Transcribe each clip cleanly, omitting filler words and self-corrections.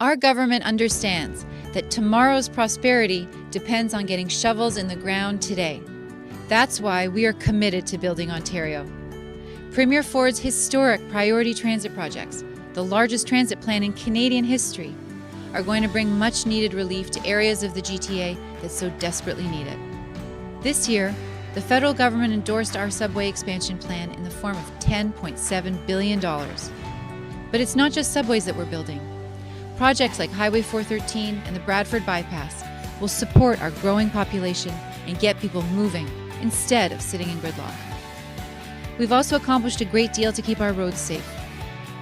Our government understands that tomorrow's prosperity depends on getting shovels in the ground today. That's why we are committed to building Ontario. Premier Ford's historic priority transit projects, the largest transit plan in Canadian history, are going to bring much needed relief to areas of the GTA that so desperately need it. This year, the federal government endorsed our subway expansion plan in the form of $10.7 billion. But it's not just subways that we're building. Projects like Highway 413 and the Bradford Bypass will support our growing population and get people moving instead of sitting in gridlock. We've also accomplished a great deal to keep our roads safe.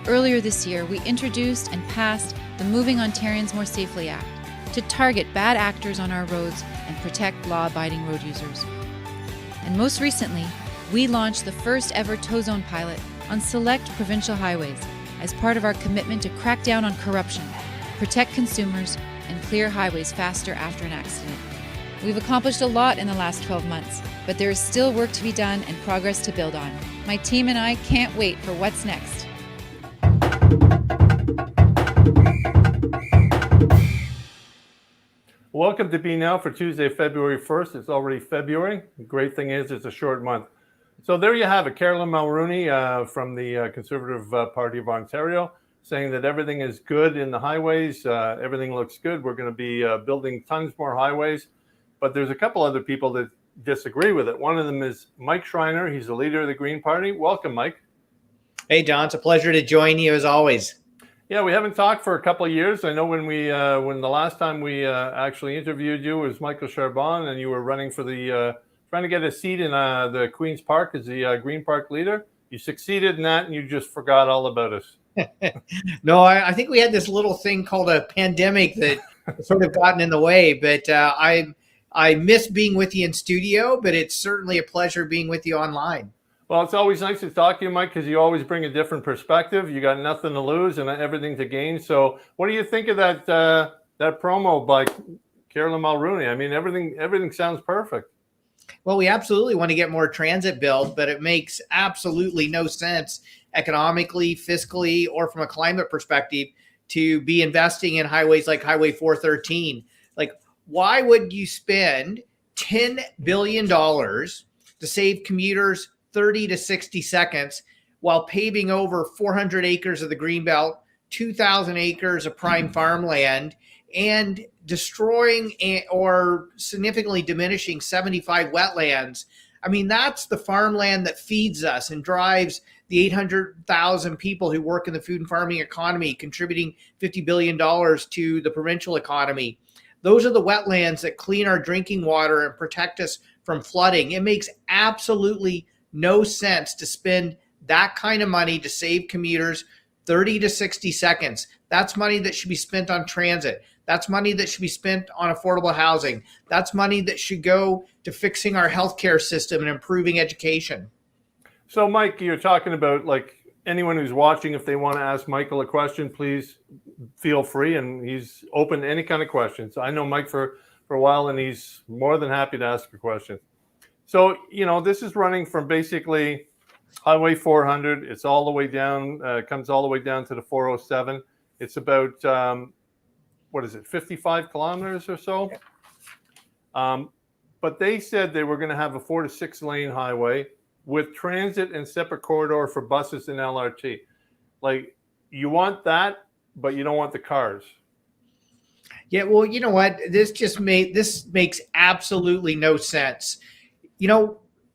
Earlier this year, we introduced and passed the Moving Ontarians More Safely Act to target bad actors on our roads and protect law-abiding road users. And most recently, we launched the first ever tow zone pilot on select provincial highways as part of our commitment to crack down on corruption, protect consumers, and clear highways faster after an accident. We've accomplished a lot in the last 12 months, but there is still work to be done and progress to build on. My team and I can't wait for what's next. Welcome to BNOW for Tuesday, February 1st. It's already February. The great thing is it's a short month. So there you have it. Caledon Mulrooney from the Conservative Party of Ontario saying that everything is good in the highways. Everything looks good. We're going to be building tons more highways. But there's a couple other people that disagree with it. One of them is Mike Schreiner. He's the leader of the Green Party. Welcome, Mike. Hey, John. It's a pleasure to join you as always. Yeah, we haven't talked for a couple of years. I know when the last time we actually interviewed you was Michael Charbon, and you were running for the trying to get a seat in the Queen's Park as the Green Park leader. You succeeded in that, and you just forgot all about us. No, I think we had this little thing called a pandemic that sort of gotten in the way. But I miss being with you in studio, but it's certainly a pleasure being with you online. Well, it's always nice to talk to you, Mike, because you always bring a different perspective. You got nothing to lose and everything to gain. So what do you think of that promo by Caledon Mulrooney? I mean, everything sounds perfect. Well, we absolutely want to get more transit built, but it makes absolutely no sense economically, fiscally, or from a climate perspective to be investing in highways like Highway 413. Like, why would you spend $10 billion to save commuters 30 to 60 seconds while paving over 400 acres of the Greenbelt, 2,000 acres of prime farmland, and destroying or significantly diminishing 75 wetlands? I mean, that's the farmland that feeds us and drives the 800,000 people who work in the food and farming economy, contributing $50 billion to the provincial economy. Those are the wetlands that clean our drinking water and protect us from flooding. It makes absolutely no sense to spend that kind of money to save commuters 30 to 60 seconds. That's money that should be spent on transit. That's money that should be spent on affordable housing. That's money that should go to fixing our healthcare system and improving education. So, Mike, you're talking about, like, anyone who's watching, if they want to ask Michael a question, please feel free, and he's open to any kind of questions. I know Mike for a while, and he's more than happy to ask a question. So, this is running from basically Highway 400. It's all the way down, comes all the way down to the 407. It's about, 55 kilometers or so? But they said they were going to have a 4 to 6 lane highway with transit and separate corridor for buses and LRT. Like, you want that, but you don't want the cars. Yeah, well, you know what? This makes absolutely no sense.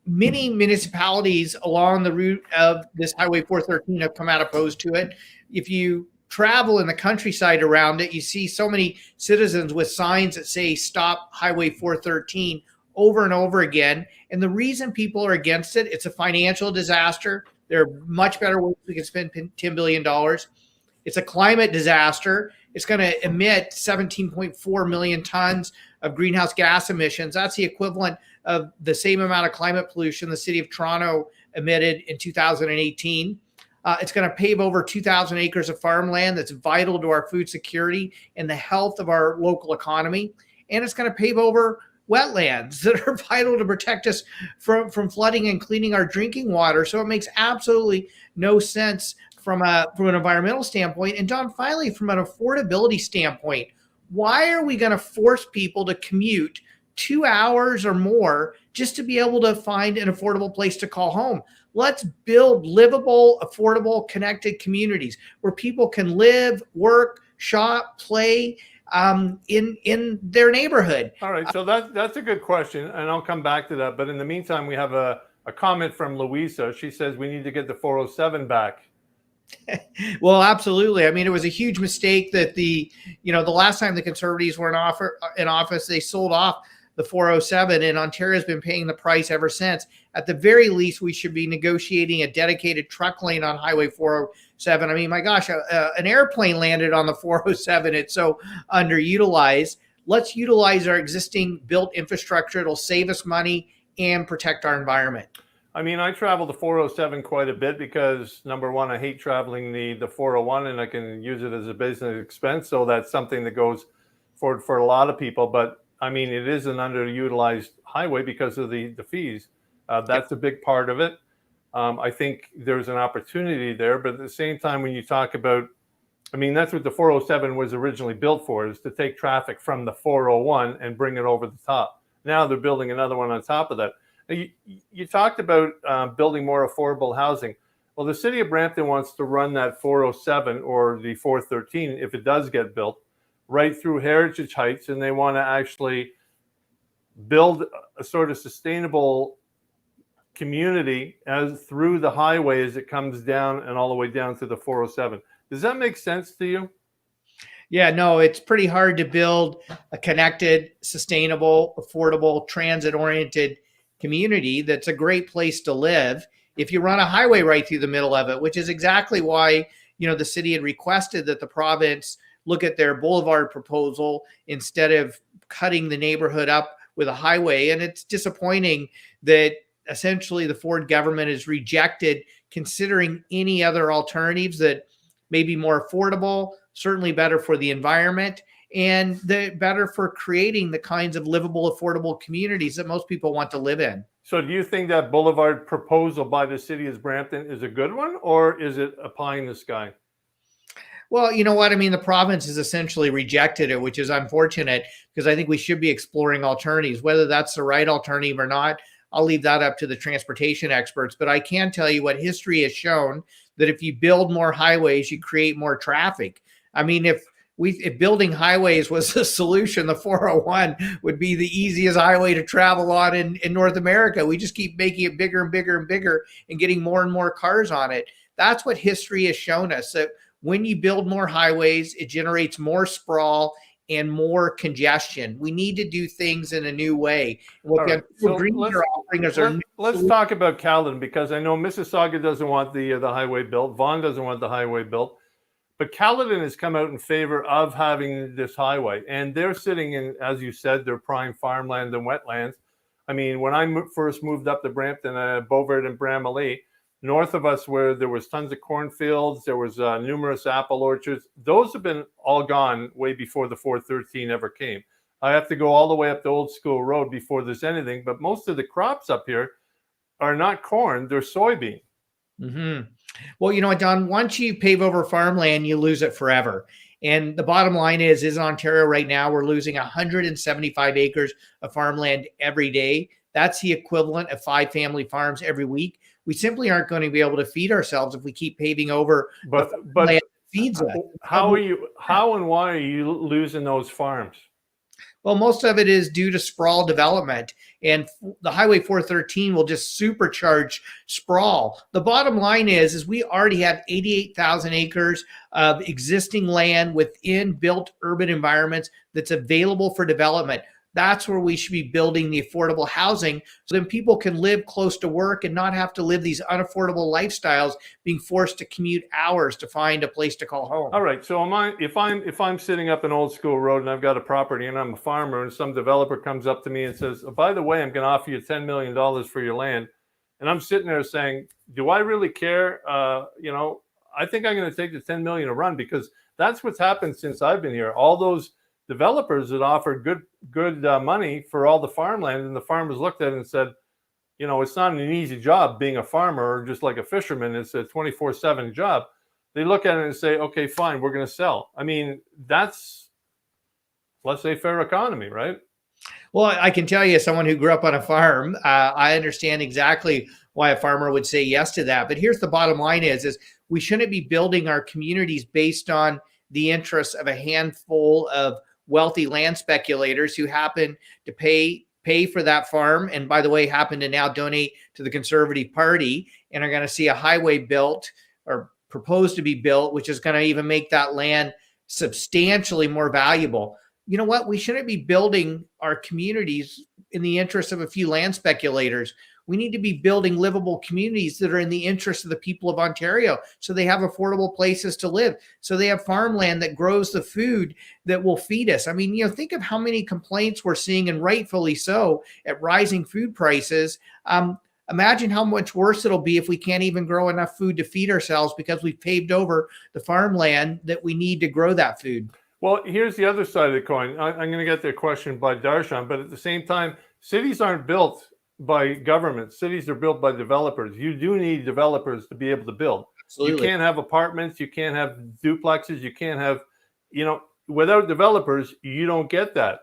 Many municipalities along the route of this Highway 413 have come out opposed to it. If you travel in the countryside around it, you see so many citizens with signs that say stop Highway 413 over and over again. And the reason people are against it, it's a financial disaster. There are much better ways we can spend $10 billion. It's a climate disaster. It's going to emit 17.4 million tons of greenhouse gas emissions. That's the equivalent of the same amount of climate pollution the city of Toronto emitted in 2018. It's going to pave over 2,000 acres of farmland that's vital to our food security and the health of our local economy. And it's going to pave over wetlands that are vital to protect us from flooding and cleaning our drinking water. So it makes absolutely no sense from an environmental standpoint. And Don, finally, from an affordability standpoint, why are we going to force people to commute 2 hours or more just to be able to find an affordable place to call home? Let's build livable, affordable, connected communities where people can live, work, shop, play in their neighborhood. All right, so that's a good question, and I'll come back to that. But in the meantime, we have a comment from Louisa. She says we need to get the 407 back. Well, absolutely. I mean, it was a huge mistake that the last time the Conservatives were in office, they sold off the 407, and Ontario's been paying the price ever since. At the very least, we should be negotiating a dedicated truck lane on Highway 407. I mean, my gosh, an airplane landed on the 407. It's so underutilized. Let's utilize our existing built infrastructure. It'll save us money and protect our environment. I mean, I travel the 407 quite a bit because, number one, I hate traveling the 401, and I can use it as a business expense. So that's something that goes forward for a lot of people. But I mean, it is an underutilized highway because of the fees. That's a big part of it. I think there's an opportunity there. But at the same time, when you talk about, I mean, that's what the 407 was originally built for, is to take traffic from the 401 and bring it over the top. Now they're building another one on top of that. You talked about building more affordable housing. Well, the city of Brampton wants to run that 407 or the 413, if it does get built, right through Heritage Heights, and they want to actually build a sort of sustainable community as through the highway as it comes down and all the way down to the 407. Does that make sense to you? Yeah, no, it's pretty hard to build a connected, sustainable, affordable, transit-oriented community that's a great place to live if you run a highway right through the middle of it, which is exactly why, the city had requested that the province look at their boulevard proposal instead of cutting the neighborhood up with a highway. And it's disappointing that essentially the Ford government has rejected considering any other alternatives that may be more affordable, certainly better for the environment, and better for creating the kinds of livable, affordable communities that most people want to live in. So do you think that boulevard proposal by the city of Brampton is a good one, or is it a pie in the sky? Well, you know what? I mean, the province has essentially rejected it, which is unfortunate because I think we should be exploring alternatives. Whether that's the right alternative or not, I'll leave that up to the transportation experts. But I can tell you what history has shown, that if you build more highways, you create more traffic. I mean, if building highways was the solution, the 401 would be the easiest highway to travel on in North America. We just keep making it bigger and bigger and bigger and getting more and more cars on it. That's what history has shown us, that when you build more highways, it generates more sprawl and more congestion. We need to do things in a new way. Let's talk about Caledon, because I know Mississauga doesn't want the highway built. Vaughan doesn't want the highway built. But Caledon has come out in favor of having this highway. And they're sitting in, as you said, their prime farmland and wetlands. I mean, when I first moved up to Brampton, Beaufort and Bramalea, north of us, where there was tons of cornfields, there was numerous apple orchards. Those have been all gone way before the 413 ever came. I have to go all the way up the Old School Road before there's anything. But most of the crops up here are not corn, they're soybean. Mm-hmm. Well, you know what, Don, once you pave over farmland, you lose it forever. And the bottom line is in Ontario right now, we're losing 175 acres of farmland every day. That's the equivalent of 5 family farms every week. We simply aren't going to be able to feed ourselves if we keep paving over. But land feeds us. How and why are you losing those farms? Well, most of it is due to sprawl development, and the Highway 413 will just supercharge sprawl. The bottom line is we already have 88,000 acres of existing land within built urban environments that's available for development. That's where we should be building the affordable housing, so then people can live close to work and not have to live these unaffordable lifestyles, being forced to commute hours to find a place to call home. All right. So if I'm sitting up an Old School Road and I've got a property and I'm a farmer, and some developer comes up to me and says, oh, by the way, I'm going to offer you $10 million for your land. And I'm sitting there saying, do I really care? I think I'm going to take the $10 million and run, because that's what's happened since I've been here. All those developers that offered good money for all the farmland, and the farmers looked at it and said, it's not an easy job being a farmer or just like a fisherman. It's a 24/7 job. they look at it and say, okay, fine, we're going to sell. I mean, that's, let's say, fair economy, right? Well, I can tell you, as someone who grew up on a farm, I understand exactly why a farmer would say yes to that. But here's the bottom line is we shouldn't be building our communities based on the interests of a handful of wealthy land speculators who happen to pay for that farm, and by the way, happen to now donate to the Conservative Party, and are going to see a highway built or proposed to be built, which is going to even make that land substantially more valuable. You know what? We shouldn't be building our communities in the interest of a few land speculators. We need to be building livable communities that are in the interest of the people of Ontario, so they have affordable places to live, so they have farmland that grows the food that will feed us. I mean, think of how many complaints we're seeing, and rightfully so, at rising food prices. Imagine how much worse it'll be if we can't even grow enough food to feed ourselves because we've paved over the farmland that we need to grow that food. Well, here's the other side of the coin. I'm going to get the question by Darshan, but at the same time, cities aren't built by government. Cities are built by developers. You do need developers to be able to build. Absolutely. You can't have apartments. You can't have duplexes. You can't have, without developers, you don't get that.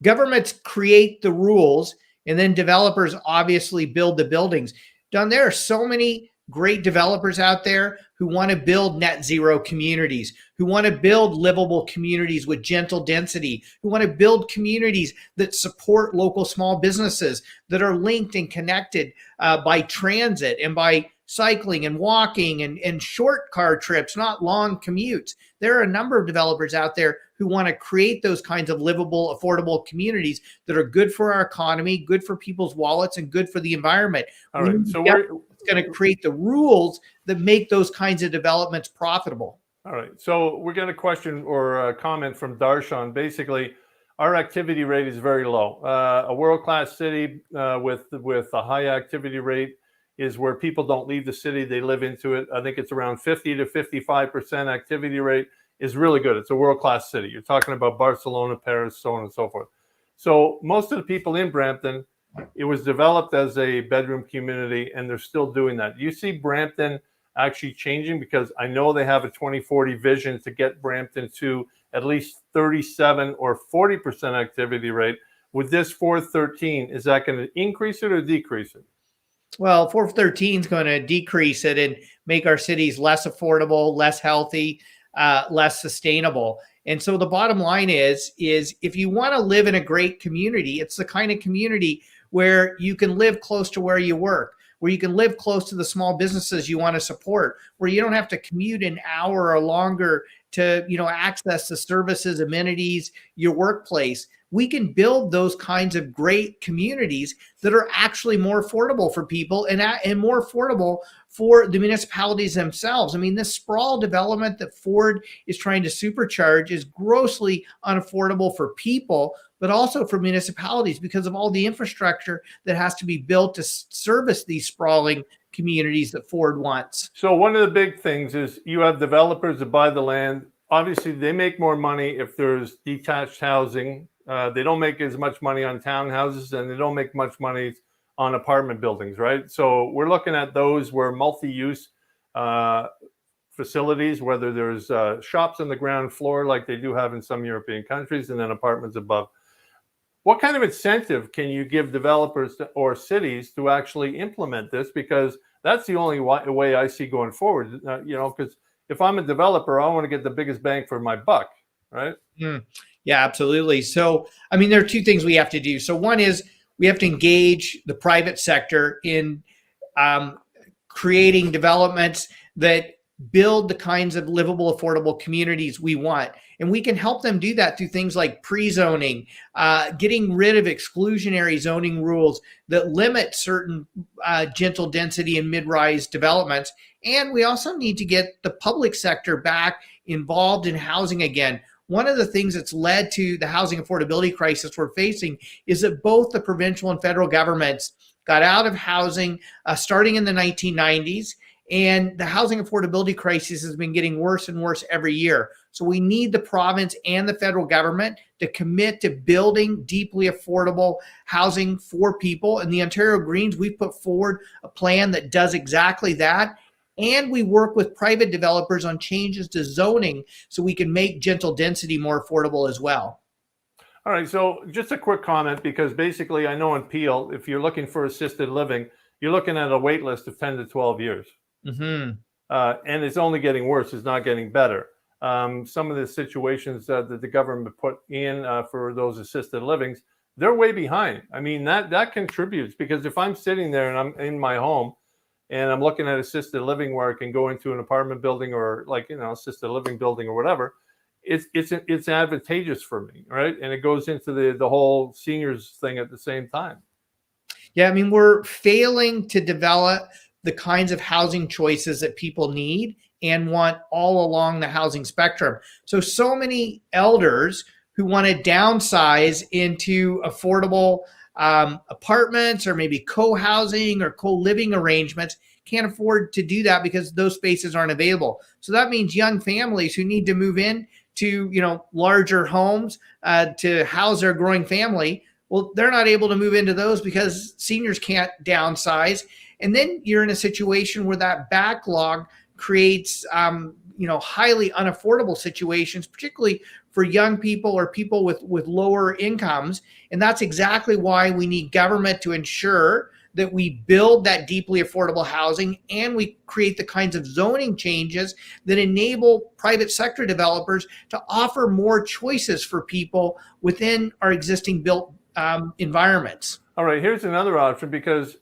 Governments create the rules, and then developers obviously build the buildings. Don, there are so many great developers out there who want to build net zero communities, who want to build livable communities with gentle density, who want to build communities that support local small businesses, that are linked and connected by transit and by cycling and walking and short car trips, not long commutes. There are a number of developers out there who want to create those kinds of livable, affordable communities that are good for our economy, good for people's wallets, and good for the environment. All right. So we're going to create the rules that make those kinds of developments profitable. All right. So we're going to question or a comment from Darshan. Basically, our activity rate is very low. A world-class city with a high activity rate is where people don't leave the city, they live into it. I think it's around 50 to 55% activity rate is really good. It's a world-class city. You're talking about Barcelona, Paris, so on and so forth. So most of the people in Brampton, it was developed as a bedroom community, and they're still doing that. You see Brampton actually changing, because I know they have a 2040 vision to get Brampton to at least 37 or 40% activity rate. With this 413, is that going to increase it or decrease it? Well, 413 is going to decrease it and make our cities less affordable, less healthy, less sustainable. And so the bottom line is if you want to live in a great community, it's the kind of community where you can live close to where you work, where you can live close to the small businesses you want to support, where you don't have to commute an hour or longer to, access the services, amenities, your workplace. We can build those kinds of great communities that are actually more affordable for people and more affordable for the municipalities themselves. I mean, this sprawl development that Ford is trying to supercharge is grossly unaffordable for people, but also for municipalities because of all the infrastructure that has to be built to service these sprawling communities that Ford wants. So one of the big things is you have developers that buy the land. Obviously, they make more money if there's detached housing. They don't make as much money on townhouses, and they don't make much money on apartment buildings, right? So we're looking at those where multi-use facilities, whether there's shops on the ground floor like they do have in some European countries, and then apartments above. What kind of incentive can you give developers or cities to actually implement this? Because that's the only way I see going forward, because if I'm a developer, I want to get the biggest bang for my buck, right? Yeah, absolutely. So, I mean, there are two things we have to do. So one is we have to engage the private sector in creating developments that build the kinds of livable, affordable communities we want. And we can help them do that through things like pre-zoning, getting rid of exclusionary zoning rules that limit certain gentle density and mid-rise developments. And we also need to get the public sector back involved in housing again. One of the things that's led to the housing affordability crisis we're facing is that both the provincial and federal governments got out of housing starting in the 1990s, and the housing affordability crisis has been getting worse and worse every year. So we need the province and the federal government to commit to building deeply affordable housing for people. And the Ontario Greens, we've put forward a plan that does exactly that. And we work with private developers on changes to zoning so we can make gentle density more affordable as well. All right, so just a quick comment, because basically I know in Peel, if you're looking for assisted living, you're looking at a wait list of 10 to 12 years. Mm-hmm. And it's only getting worse, it's not getting better. Some of the situations that the government put in for those assisted livings, they're way behind. I mean, that contributes, because if I'm sitting there and I'm in my home and I'm looking at assisted living where I can go into an apartment building or assisted living building or whatever, it's advantageous for me, right? And it goes into the whole seniors thing at the same time. Yeah, I mean, we're failing to develop the kinds of housing choices that people need and want all along the housing spectrum. So many elders who want to downsize into affordable apartments or maybe co-housing or co-living arrangements can't afford to do that because those spaces aren't available. So that means young families who need to move in to larger homes to house their growing family, well, they're not able to move into those because seniors can't downsize. And then you're in a situation where that backlog creates highly unaffordable situations, particularly for young people or people with lower incomes. And that's exactly why we need government to ensure that we build that deeply affordable housing and we create the kinds of zoning changes that enable private sector developers to offer more choices for people within our existing built environments. All right, here's another option, because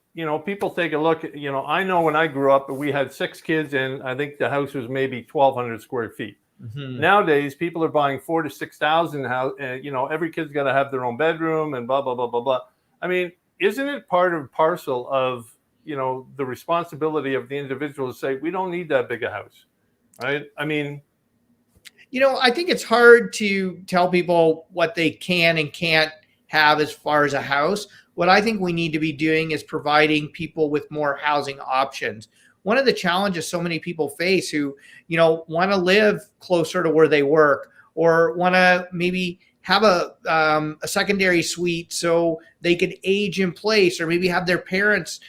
people take a look at, I know when I grew up, we had 6 kids and I think the house was maybe 1,200 square feet. Mm-hmm. Nowadays, people are buying 4,000 to 6,000 house. Every kid's got to have their own bedroom and blah, blah, blah, blah, blah. I mean, isn't it part and parcel of, the responsibility of the individual to say, we don't need that big a house, right? I mean, I think it's hard to tell people what they can and can't have as far as a house. What I think we need to be doing is providing people with more housing options. One of the challenges so many people face who, want to live closer to where they work or want to maybe have a secondary suite so they could age in place, or maybe have their parents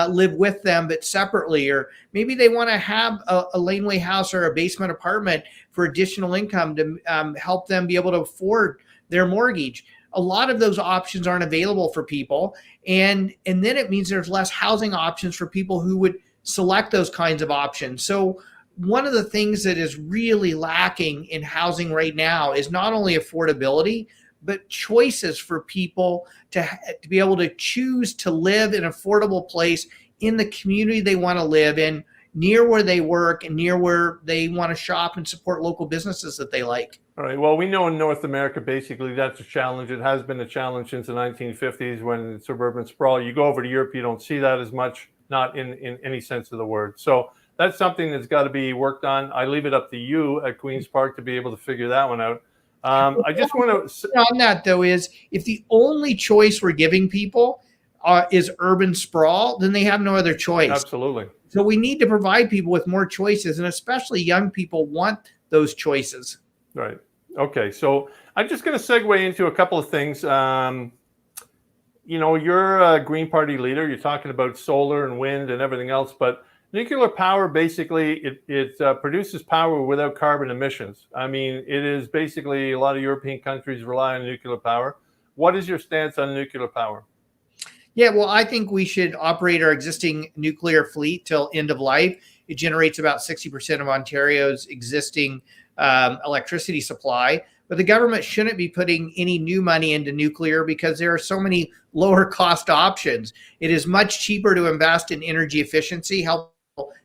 live with them but separately, or maybe they want to have a laneway house or a basement apartment for additional income to help them be able to afford their mortgage. A lot of those options aren't available for people, and then it means there's less housing options for people who would select those kinds of options. So one of the things that is really lacking in housing right now is not only affordability, but choices for people to be able to choose to live in an affordable place in the community they want to live in, near where they work and near where they want to shop and support local businesses that they like. All right. Well, we know in North America, basically, that's a challenge. It has been a challenge since the 1950s when suburban sprawl. You go over to Europe, you don't see that as much, not in any sense of the word. So that's something that's got to be worked on. I leave it up to you at Queen's Park to be able to figure that one out. I just want to on that though is if the only choice we're giving people is urban sprawl, then they have no other choice. Absolutely. So we need to provide people with more choices, and especially young people want those choices. Right. Okay. So I'm just going to segue into a couple of things. You're a Green Party leader. You're talking about solar and wind and everything else, but nuclear power, basically, it produces power without carbon emissions. I mean, it is basically a lot of European countries rely on nuclear power. What is your stance on nuclear power? Yeah, well, I think we should operate our existing nuclear fleet till end of life. It generates about 60% of Ontario's existing electricity supply. But the government shouldn't be putting any new money into nuclear because there are so many lower cost options. It is much cheaper to invest in energy efficiency, help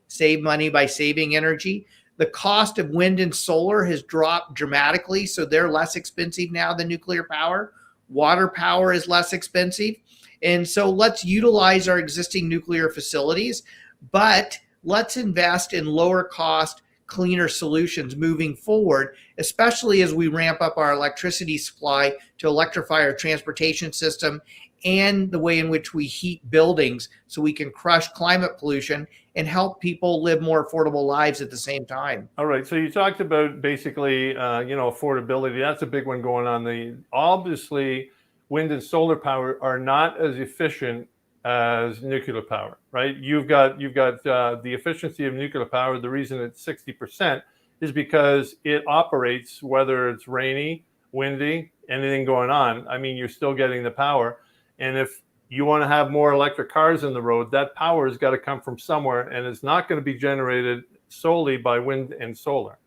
save money by saving energy. The cost of wind and solar has dropped dramatically, so they're less expensive now than nuclear power. Water power is less expensive. And so let's utilize our existing nuclear facilities, but let's invest in lower cost, cleaner solutions moving forward, especially as we ramp up our electricity supply to electrify our transportation system and the way in which we heat buildings so we can crush climate pollution and help people live more affordable lives at the same time. All right. So you talked about basically, affordability. That's a big one going on. Obviously, wind and solar power are not as efficient as nuclear power, right? You've got the efficiency of nuclear power. The reason it's 60% is because it operates whether it's rainy, windy, anything going on. I mean, you're still getting the power. And if you want to have more electric cars in the road, that power has got to come from somewhere, and it's not going to be generated solely by wind and solar.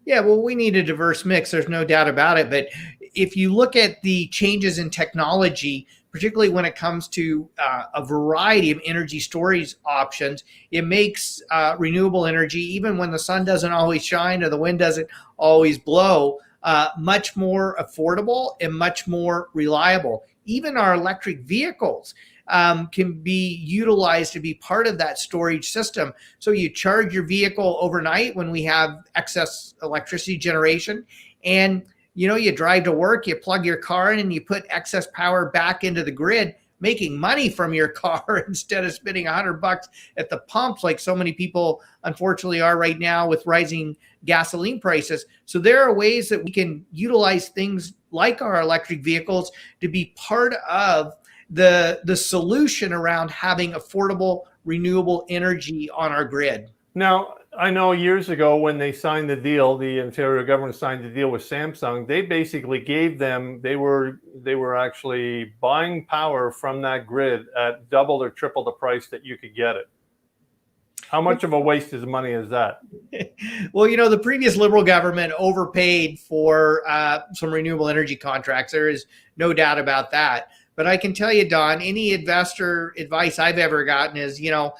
Yeah, well, we need a diverse mix. There's no doubt about it. But if you look at the changes in technology, particularly when it comes to a variety of energy storage options, it makes renewable energy, even when the sun doesn't always shine or the wind doesn't always blow, much more affordable and much more reliable. Even our electric vehicles can be utilized to be part of that storage system. So you charge your vehicle overnight when we have excess electricity generation, and you drive to work, you plug your car in, and you put excess power back into the grid, making money from your car instead of spending $100 at the pumps like so many people unfortunately are right now with rising gasoline prices. So there are ways that we can utilize things like our electric vehicles to be part of the solution around having affordable renewable energy on our grid. Now, I know years ago when they signed the deal, the Ontario government signed the deal with Samsung, they basically gave them, they were actually buying power from that grid at double or triple the price that you could get it. How much of a waste of money is that? Well, the previous Liberal government overpaid for some renewable energy contracts. There is no doubt about that. But I can tell you, Don, any investor advice I've ever gotten is, you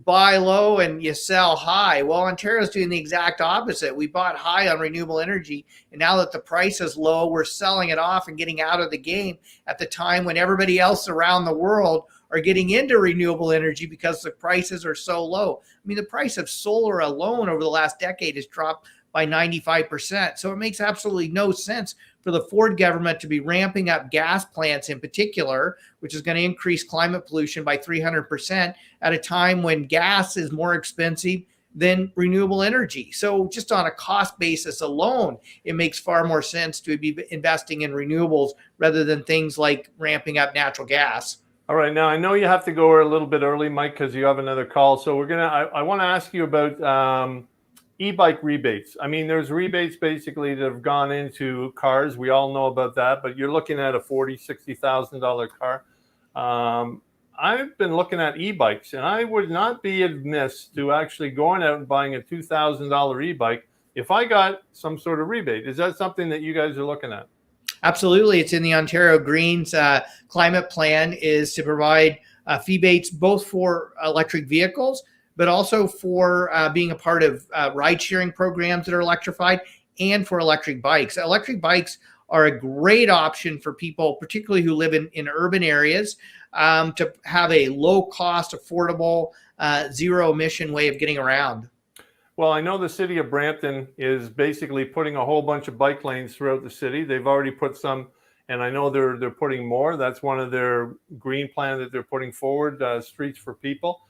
buy low and you sell high. Well, Ontario's doing the exact opposite. We bought high on renewable energy, and now that the price is low, we're selling it off and getting out of the game at the time when everybody else around the world are getting into renewable energy because the prices are so low. I mean, the price of solar alone over the last decade has dropped by 95%. So it makes absolutely no sense for the Ford government to be ramping up gas plants in particular, which is going to increase climate pollution by 300% at a time when gas is more expensive than renewable energy. So just on a cost basis alone, it makes far more sense to be investing in renewables rather than things like ramping up natural gas. All right. Now, I know you have to go a little bit early, Mike, because you have another call. So I want to ask you about e-bike rebates. I mean, there's rebates basically that have gone into cars. We all know about that, but you're looking at a $40,000, $60,000 car. I've been looking at e-bikes, and I would not be amiss to actually going out and buying a $2,000 e-bike if I got some sort of rebate. Is that something that you guys are looking at? Absolutely. It's in the Ontario Greens climate plan is to provide rebates both for electric vehicles, but also for being a part of ride-sharing programs that are electrified and for electric bikes. Electric bikes are a great option for people, particularly who live in urban areas, to have a low-cost, affordable, zero-emission way of getting around. Well, I know the city of Brampton is basically putting a whole bunch of bike lanes throughout the city. They've already put some, and I know they're putting more. That's one of their green plan that they're putting forward, streets for people.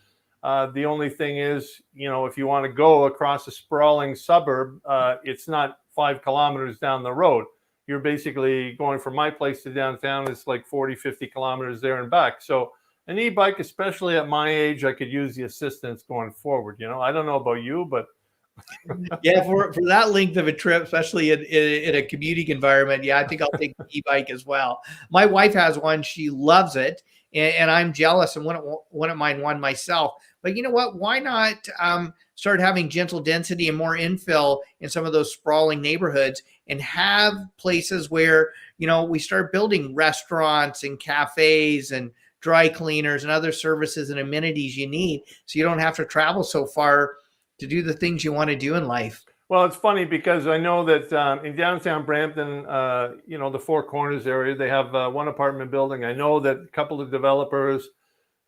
The only thing is, if you want to go across a sprawling suburb, it's not 5 kilometers down the road. You're basically going from my place to downtown. It's like 40, 50 kilometers there and back. So an e-bike, especially at my age, I could use the assistance going forward. I don't know about you, but yeah, for that length of a trip, especially in a commuting environment, yeah, I think I'll take the e-bike as well. My wife has one; she loves it, and I'm jealous and wouldn't mind one myself. But you know what? Why not start having gentle density and more infill in some of those sprawling neighborhoods, and have places where we start building restaurants and cafes and dry cleaners and other services and amenities you need, so you don't have to travel so far to do the things you want to do in life. Well, it's funny because I know that in downtown Brampton, the Four Corners area, they have one apartment building. I know that a couple of developers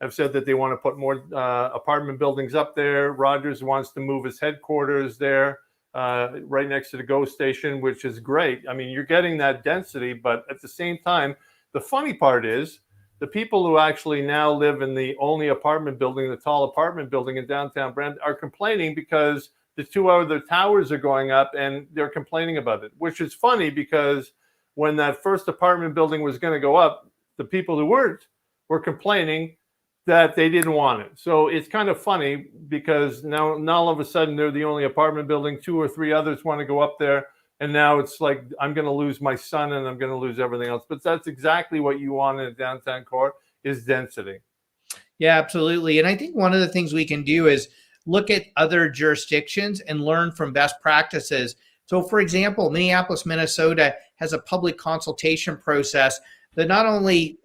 have said that they want to put more apartment buildings up there. Rogers wants to move his headquarters there, right next to the GO station, which is great. I mean, you're getting that density, but at the same time, the funny part is the people who actually now live in the only apartment building, the tall apartment building in downtown Brampton, are complaining because the 2 other towers are going up, and they're complaining about it, which is funny because when that first apartment building was going to go up, the people who weren't were complaining that they didn't want it. So it's kind of funny because now all of a sudden they're the only apartment building. 2 or 3 others want to go up there. And now it's like, I'm going to lose my son and I'm going to lose everything else. But that's exactly what you want in a downtown core is density. Yeah, absolutely. And I think one of the things we can do is look at other jurisdictions and learn from best practices. So for example, Minneapolis, Minnesota has a public consultation process that not only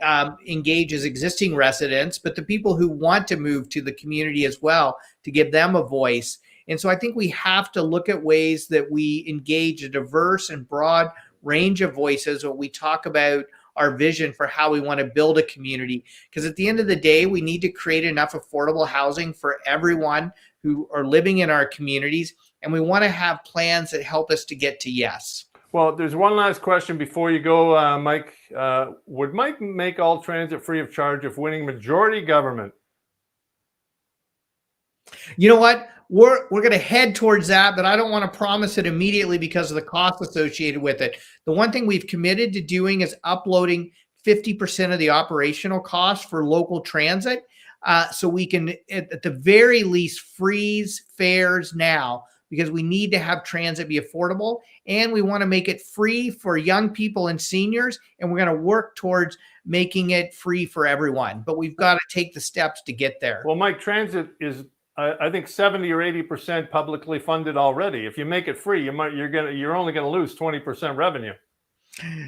engages existing residents, but the people who want to move to the community as well, to give them a voice. And so I think we have to look at ways that we engage a diverse and broad range of voices when we talk about our vision for how we want to build a community. Because at the end of the day, we need to create enough affordable housing for everyone who are living in our communities. And we want to have plans that help us to get to yes. Well, there's one last question before you go, Mike. Would Mike make all transit free of charge if winning majority government? You know what? We're going to head towards that, but I don't want to promise it immediately because of the cost associated with it. The one thing we've committed to doing is uploading 50% of the operational costs for local transit. So we can, at the very least, freeze fares now, because we need to have transit be affordable, and we want to make it free for young people and seniors, and we're going to work towards making it free for everyone. But we've got to take the steps to get there. Well, Mike, transit is, I think, 70 or 80% publicly funded already. If you make it free, you're only going to lose 20% revenue.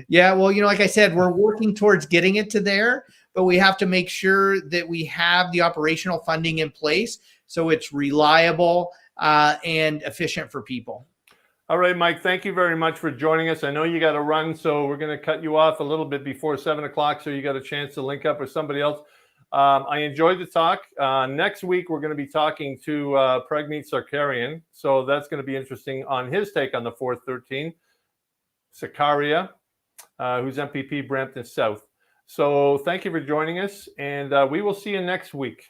Yeah, well, like I said, we're working towards getting it to there, but we have to make sure that we have the operational funding in place so it's reliable and efficient for people. All right, Mike, thank you very much for joining us. I know you got to run, so we're going to cut you off a little bit before 7 o'clock so you got a chance to link up with somebody else. I enjoyed the talk. Next week, we're going to be talking to Pregnant Sarkarian. So that's going to be interesting on his take on the 413. Sakaria, who's MPP Brampton South. So thank you for joining us, and we will see you next week.